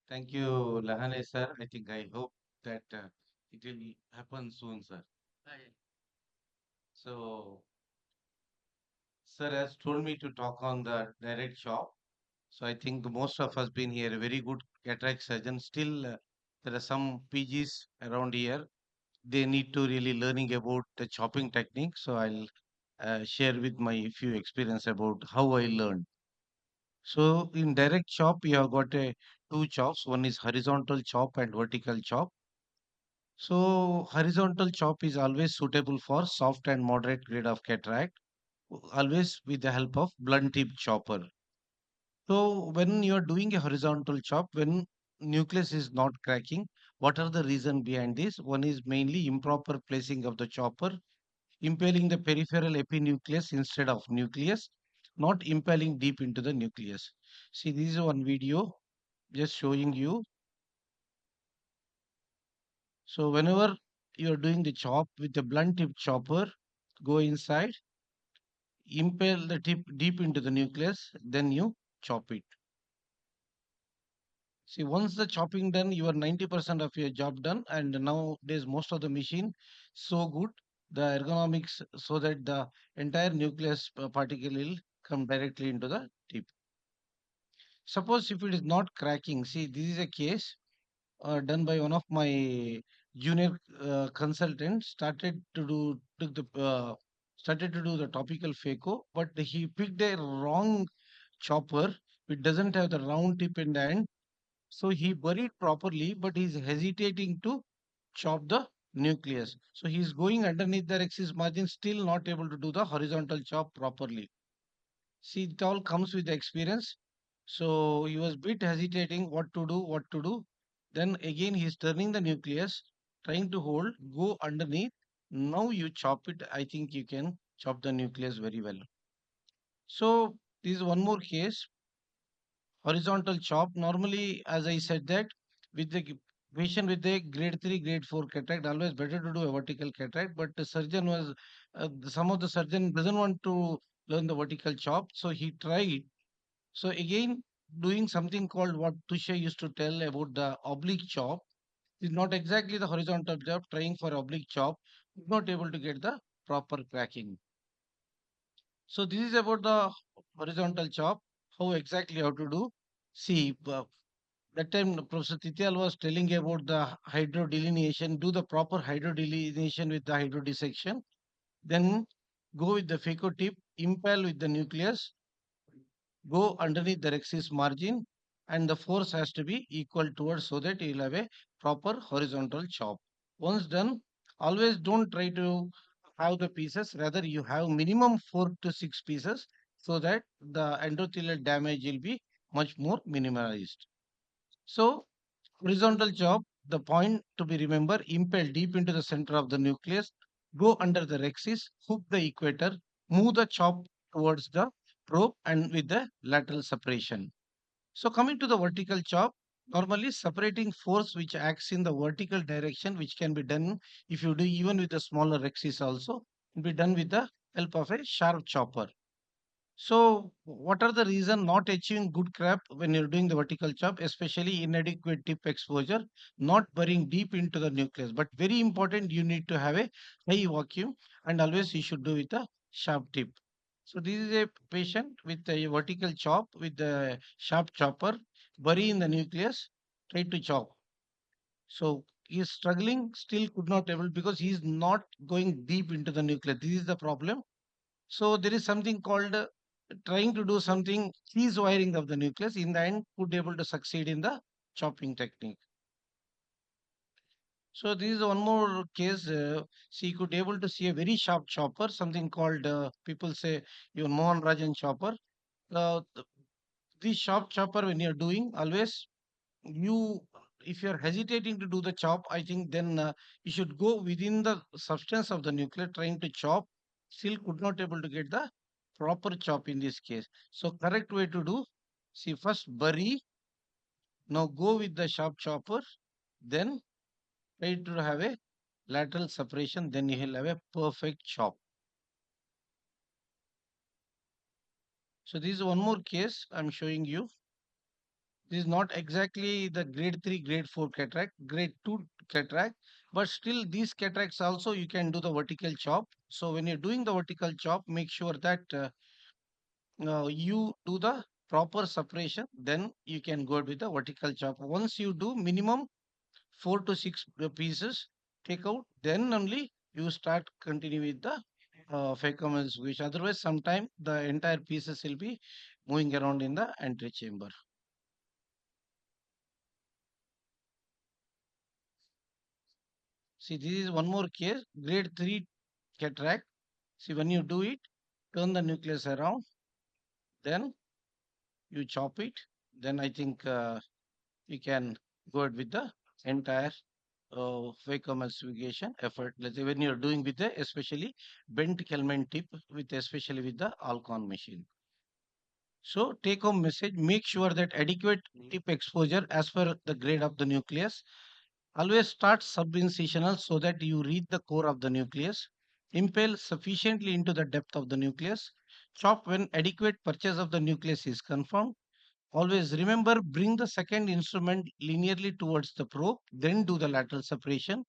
Thank you, Lahane sir. I hope that it will happen soon, sir. Right. So, sir has told me to talk on the direct shop. So, I think most of us been here, a very good cataract surgeon. Still, there are some PGs around here. They need to really learning about the chopping technique. So, I'll share with my few experience about how I learned. So, in direct chop, you have got a two chops. One is horizontal chop and vertical chop. So horizontal chop is always suitable for soft and moderate grade of cataract, always with the help of blunt tip chopper. So when you are doing a horizontal chop, when nucleus is not cracking, what are the reason behind this? One is mainly improper placing of the chopper, impaling the peripheral epinucleus instead of nucleus, not impaling deep into the nucleus. See, this is one video just showing you. So whenever you are doing the chop with the blunt tip chopper, go inside, impale the tip deep into the nucleus, then you chop it. See, once the chopping done, you are 90% of your job done, and nowadays most of the machine so good, the ergonomics so that the entire nucleus particle will come directly into the tip. Suppose if it is not cracking, see, this is a case done by one of my junior consultants. Started to do the topical phaco, but he picked a wrong chopper. It doesn't have the round tip in the end, so he buried properly, but he's hesitating to chop the nucleus. So he's going underneath the axis margin, still not able to do the horizontal chop properly. See, it all comes with the experience. So he was bit hesitating what to do. Then again he's turning the nucleus, trying to hold, go underneath. Now you chop it. I think you can chop the nucleus very well. So this is one more case, horizontal chop. Normally, as I said that, with the patient with a grade 3, grade 4 cataract, always better to do a vertical cataract. But the surgeon was, some of the surgeon doesn't want to learn the vertical chop. So he tried. So again, doing something called what Tusha used to tell about the oblique chop is not exactly the horizontal chop. Trying for oblique chop, not able to get the proper cracking. So this is about the horizontal chop. How exactly how to do? See, that time Professor Tityal was telling about the hydro delineation. Do the proper hydro delineation with the hydro dissection. Then go with the phaco tip, impale with the nucleus, go underneath the rexis margin, and the force has to be equal towards so that you will have a proper horizontal chop. Once done, always don't try to have the pieces, rather you have minimum 4 to 6 pieces so that the endothelial damage will be much more minimized. So horizontal chop, the point to be remember, impel deep into the center of the nucleus, go under the rexis, hook the equator, move the chop towards the probe and with the lateral separation. So coming to the vertical chop, normally separating force which acts in the vertical direction, which can be done if you do even with the smaller rexis also, can be done with the help of a sharp chopper. So, what are the reason not achieving good crap when you're doing the vertical chop, especially inadequate tip exposure, not burying deep into the nucleus? But very important, you need to have a high vacuum, and always you should do with a sharp tip. So, this is a patient with a vertical chop with the sharp chopper, bury in the nucleus, try to chop. So, he is struggling, still could not able because he is not going deep into the nucleus. This is the problem. So there is something called trying to do something keys wiring of the nucleus. In the end, could able to succeed in the chopping technique. So this is one more case. She could able to see a very sharp chopper, something called people say even Mohan Rajan chopper. This sharp chopper when you're doing always you if you're hesitating to do the chop, I think then you should go within the substance of the nucleus trying to chop, still could not able to get the proper chop in this case. So correct way to do, see, first bury, now go with the sharp chopper, then try to have a lateral separation, then you will have a perfect chop. So this is one more case I'm showing you. This is not exactly the grade 3, grade 4 cataract, grade 2 cataract, but still these cataracts also you can do the vertical chop. So when you're doing the vertical chop, make sure that you do the proper separation, then you can go with the vertical chop. Once you do minimum 4 to 6 pieces, take out, then only you start continue with the phacoemulsification, which otherwise sometime the entire pieces will be moving around in the antechamber. See, this is one more case, grade 3 cataract. See, when you do it, turn the nucleus around, then you chop it. Then I think you can go ahead with the entire phacoemulsification effort. Let's say when you're doing with the especially bent Kelman tip, with especially with the Alcon machine. So take home message: make sure that adequate tip exposure as per the grade of the nucleus. Always start subincisional so that you reach the core of the nucleus. Impale sufficiently into the depth of the nucleus. Chop when adequate purchase of the nucleus is confirmed. Always remember, bring the second instrument linearly towards the probe, then do the lateral separation.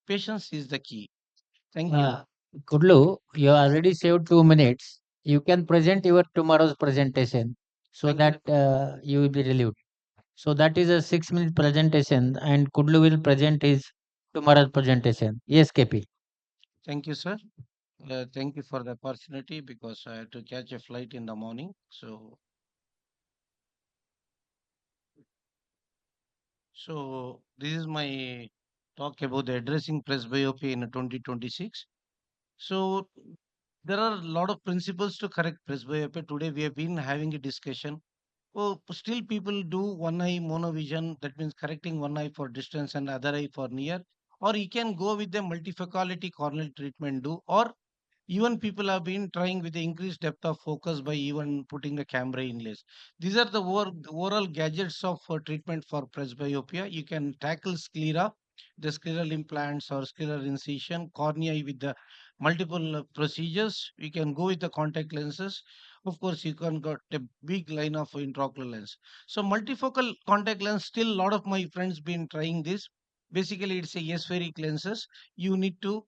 Patience is the key. Thank you. Uh, Kudlu, you already saved 2 minutes. You can present your tomorrow's presentation so Thank you. that you will be relieved. So that is a 6 minute presentation, and Kudlu will present his tomorrow's presentation. Yes, KP. Thank you, sir. Thank you for the opportunity because I had to catch a flight in the morning. So this is my talk about the addressing presbyopia in 2026. So there are a lot of principles to correct presbyopia. Today we have been having a discussion. Oh, still people do one eye monovision. That means correcting one eye for distance and other eye for near. Or you can go with the multifocality corneal treatment do. Or even people have been trying with the increased depth of focus by even putting the camera inlays. These are the overall gadgets of treatment for presbyopia. You can tackle sclera, the scleral implants or scleral incision, cornea with the multiple procedures. You can go with the contact lenses. Of course, you can got a big line of intraocular lens. So multifocal contact lens, still a lot of my friends been trying this. Basically, it's a aspheric lenses. You need to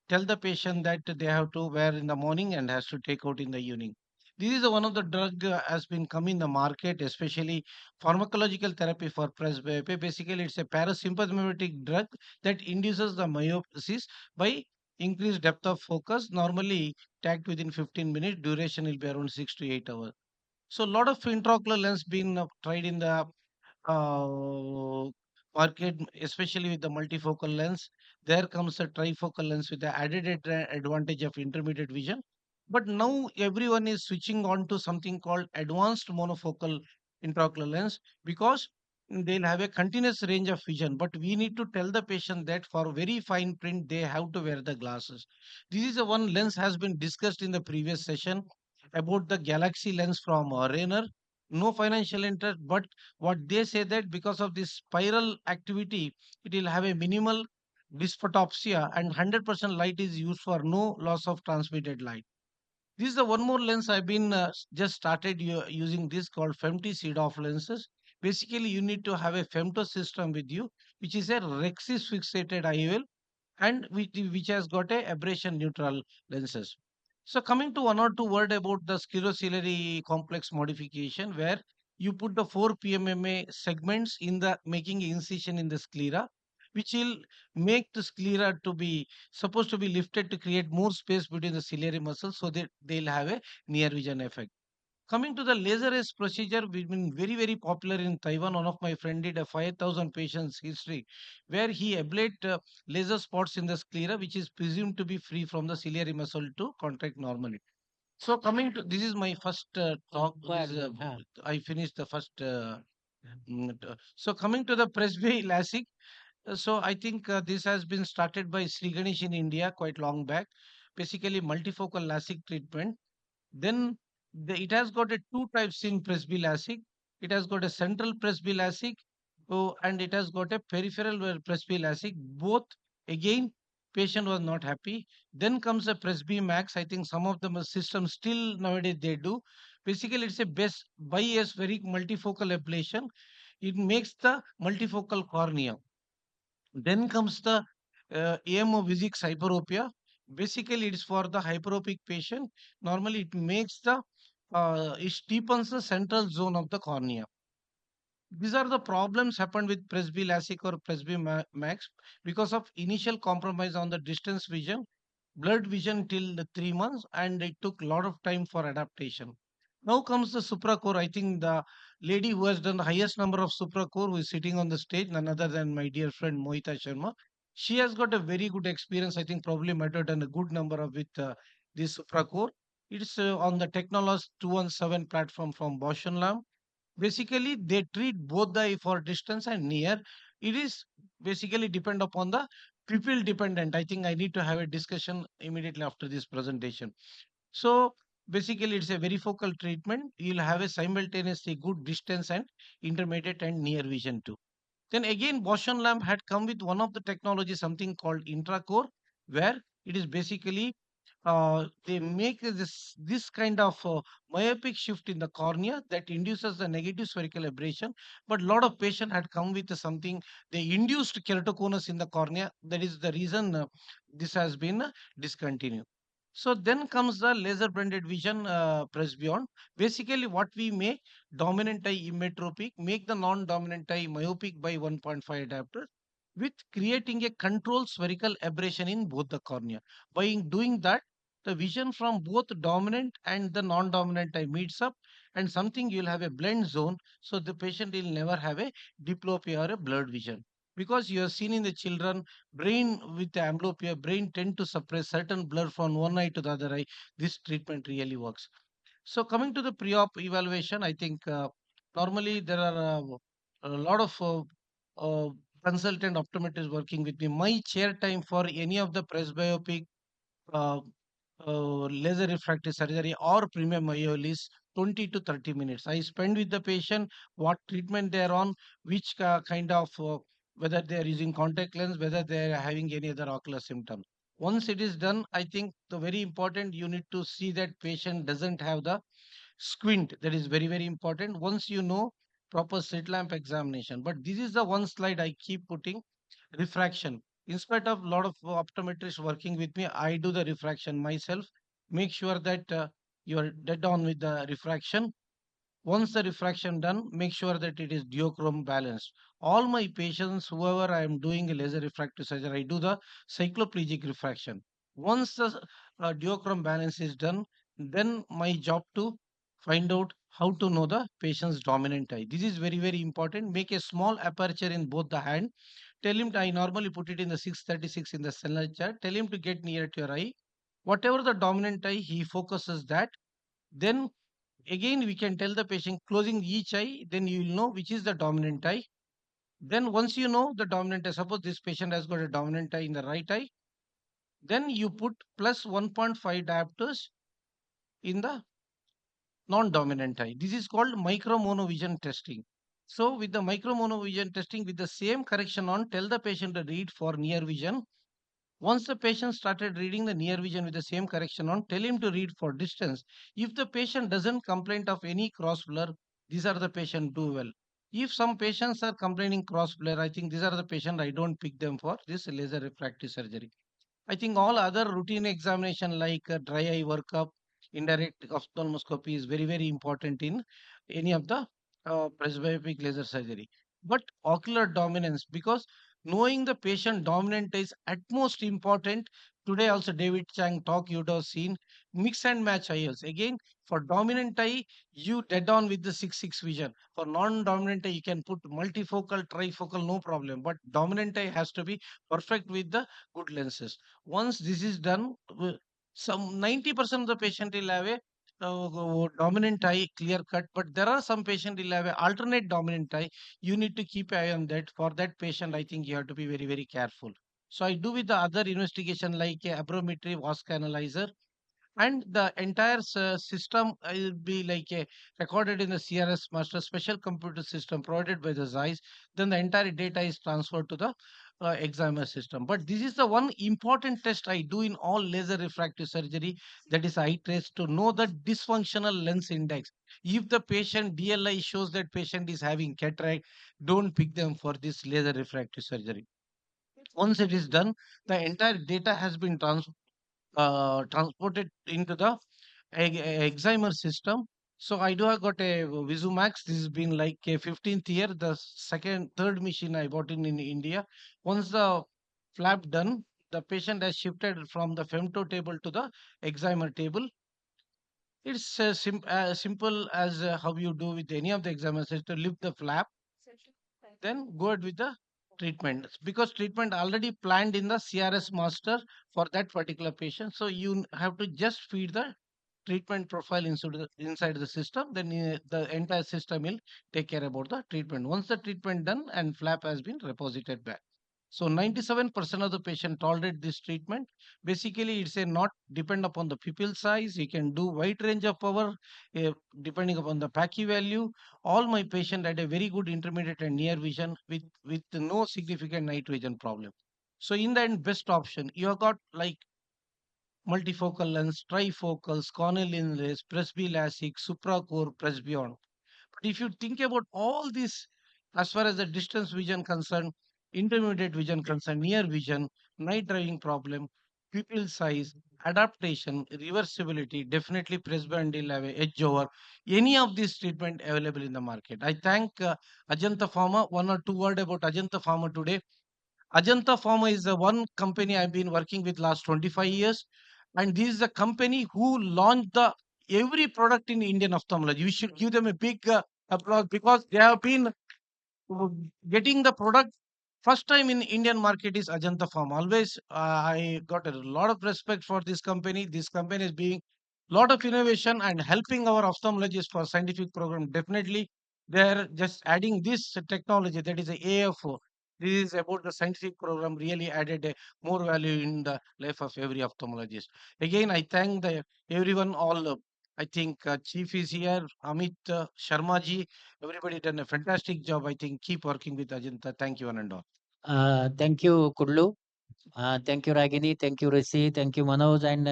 tell the patient that they have to wear in the morning and has to take out in the evening. This is one of the drug has been come in the market, especially pharmacological therapy for presbyopia. Basically, it's a parasympathetic drug that induces the myopsis by increased depth of focus. Normally, tagged within 15 minutes, duration will be around 6 to 8 hours. So, a lot of intraocular lens been tried in the uh, market, especially with the multifocal lens. There comes a trifocal lens with the added advantage of intermediate vision. But now everyone is switching on to something called advanced monofocal intraocular lens because they'll have a continuous range of vision. But we need to tell the patient that for very fine print, they have to wear the glasses. This is the one lens has been discussed in the previous session about the Galaxy lens from Rayner. No financial interest, but what they say that because of this spiral activity, it will have a minimal dysphotopsia and 100% light is used for no loss of transmitted light. This is the one more lens I've been just started using this called femto CEDOF lenses. Basically, you need to have a femto system with you, which is a rexis fixated IOL and which has got a aberration neutral lenses. So coming to one or two word about the sclerociliary complex modification, where you put the 4 PMMA segments in the making incision in the sclera, which will make the sclera to be supposed to be lifted to create more space between the ciliary muscles so that they'll have a near vision effect. Coming to the laser rays procedure, we've been very, very popular in Taiwan. One of my friend did a 5,000 patients history where he ablate laser spots in the sclera, which is presumed to be free from the ciliary muscle to contract normally. So coming to this is my first talk. I finished the first. So coming to the Presby LASIK, so I think this has been started by Sri Ganesh in India quite long back. Basically, multifocal LASIK treatment, then it has got a two types in presbyopia. It has got a central presbyopia, oh, and it has got a peripheral presbyopia. Both again, patient was not happy. Then comes a presby max. I think some of the systems still nowadays they do. Basically, it's a best by a very multifocal ablation. It makes the multifocal cornea. Then comes the AMO-Vizix hyperopia. Basically, it's for the hyperopic patient. Normally, it makes it steepens the central zone of the cornea. These are the problems happened with Presby LASIK or Presby Max because of initial compromise on the distance vision, blurred vision till the 3 months, and it took a lot of time for adaptation. Now comes the supracore. I think the lady who has done the highest number of supracore, who is sitting on the stage, none other than my dear friend Mohita Sharma. She has got a very good experience. I think probably might have done a good number of with this supracore. It's on the Technology 217 platform from Bosch and Lamb. Basically, they treat both the eye for distance and near. It is basically depend upon the pupil dependent. I think I need to have a discussion immediately after this presentation. So basically, it's a very focal treatment. You'll have a simultaneously good distance and intermediate and near vision too. Then again, Bosch and Lamb had come with one of the technology, something called intracore, where it is basically they make this kind of myopic shift in the cornea that induces the negative spherical aberration. But a lot of patient had come with something, they induced keratoconus in the cornea. That is the reason this has been discontinued. So then comes the laser blended vision presbyon. Basically, what we make dominant eye immetropic, make the non-dominant eye myopic by 1.5 adapter, with creating a controlled spherical aberration in both the cornea. By doing that, the vision from both dominant and the non-dominant eye meets up, and something you'll have a blend zone, so the patient will never have a diplopia or a blurred vision. Because you have seen in the children, brain with the amblyopia, brain tend to suppress certain blur from one eye to the other eye. This treatment really works. So coming to the pre-op evaluation, I think normally there are a lot of consultant optometrists working with me. My chair time for any of the presbyopic uh, laser refractive surgery or premium IOL is 20 to 30 minutes. I spend with the patient what treatment they are on, which kind of whether they are using contact lens, whether they are having any other ocular symptom. Once it is done, I think the very important you need to see that patient doesn't have the squint. That is very very important. Once you know proper slit lamp examination, but this is the one slide I keep putting, refraction. In spite of a lot of optometrists working with me, I do the refraction myself. Make sure that you are dead on with the refraction. Once the refraction done, make sure that it is duochrome balanced. All my patients, whoever I am doing a laser refractive surgery, I do the cycloplegic refraction. Once the duochrome balance is done, then my job to find out how to know the patient's dominant eye. This is very, very important. Make a small aperture in both the hand. Tell him, I normally put it in the 636 in the Snellen chart. Tell him to get near to your eye. Whatever the dominant eye, he focuses that. Then again, we can tell the patient closing each eye, then you will know which is the dominant eye. Then once you know the dominant eye, suppose this patient has got a dominant eye in the right eye, then you put plus 1.5 diopters in the non-dominant eye. This is called micromonovision testing. So with the micromonovision testing, with the same correction on, tell the patient to read for near vision. Once the patient started reading the near vision with the same correction on, tell him to read for distance. If the patient doesn't complain of any cross blur, these are the patient do well. If some patients are complaining cross blur, I think these are the patient I don't pick them for this laser refractive surgery. I think all other routine examination like dry eye workup, indirect ophthalmoscopy is very, very important in any of the presbyopic laser surgery. But ocular dominance, because knowing the patient dominant is at most important. Today also David Chang talk you would have seen mix and match IOLs. Again, for dominant eye, you dead on with the 6-6 vision. For non-dominant eye, you can put multifocal, trifocal, no problem. But dominant eye has to be perfect with the good lenses. Once this is done, some 90% of the patient will have a dominant eye clear cut, but there are some patient will have a alternate dominant eye. You need to keep eye on that. For that patient, I think you have to be very very careful. So I do with the other investigation like a aberrometry, Vosk analyzer, and the entire system will be like a recorded in the CRS master special computer system provided by the ZEISS. Then the entire data is transferred to the examiner system. But this is the one important test I do in all laser refractive surgery, that is eye trace, to know the dysfunctional lens index. If the patient DLI shows that patient is having cataract, don't pick them for this laser refractive surgery. Once it is done, the entire data has been transported into the examer system. So I do have got a Visumax. This has been like a 15th year. The third machine I bought in India. Once the flap done, the patient has shifted from the femto table to the examer table. It's simple as how you do with any of the examiners, to lift the flap, then go ahead with the treatment, because treatment already planned in the CRS master for that particular patient. So you have to just feed the treatment profile inside the system, then the entire system will take care about the treatment. Once the treatment done and flap has been reposited back, so 97% of the patient tolerate this treatment. Basically, it's a not depend upon the pupil size. You can do wide range of power depending upon the Paki value. All my patient had a very good intermediate and near vision with no significant night vision problem. So in the end, best option you have got like multifocal lens, trifocals, corneal lenses, presbyLASIK, supracore, presbyon. But if you think about all this, as far as the distance vision concerned, intermediate vision concerned, near vision, night driving problem, pupil size, adaptation, reversibility, definitely Presbyon will have a edge over any of these treatment available in the market. I thank Ajanta Pharma. One or two word about Ajanta Pharma today. Ajanta Pharma is the one company I've been working with last 25 years. And this is the company who launched the every product in Indian ophthalmology. We should give them a big applause, because they have been getting the product first time in Indian market is Ajanta Farm. Always, I got a lot of respect for this company. This company is being lot of innovation and helping our ophthalmologists for scientific program. Definitely, they're just adding this technology, that is a AFO. This is about the scientific program. Really added a more value in the life of every ophthalmologist. Again, I thank the everyone. All I think Chief is here. Amit Sharma ji. Everybody done a fantastic job. I think keep working with Ajanta. Thank you, one and all. Thank you, Kudlu. Thank you, Ragini. Thank you, Rishi. Thank you, Manoj and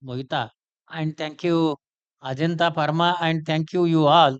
Mohita. And thank you, Ajanta Pharma. And thank you, you all.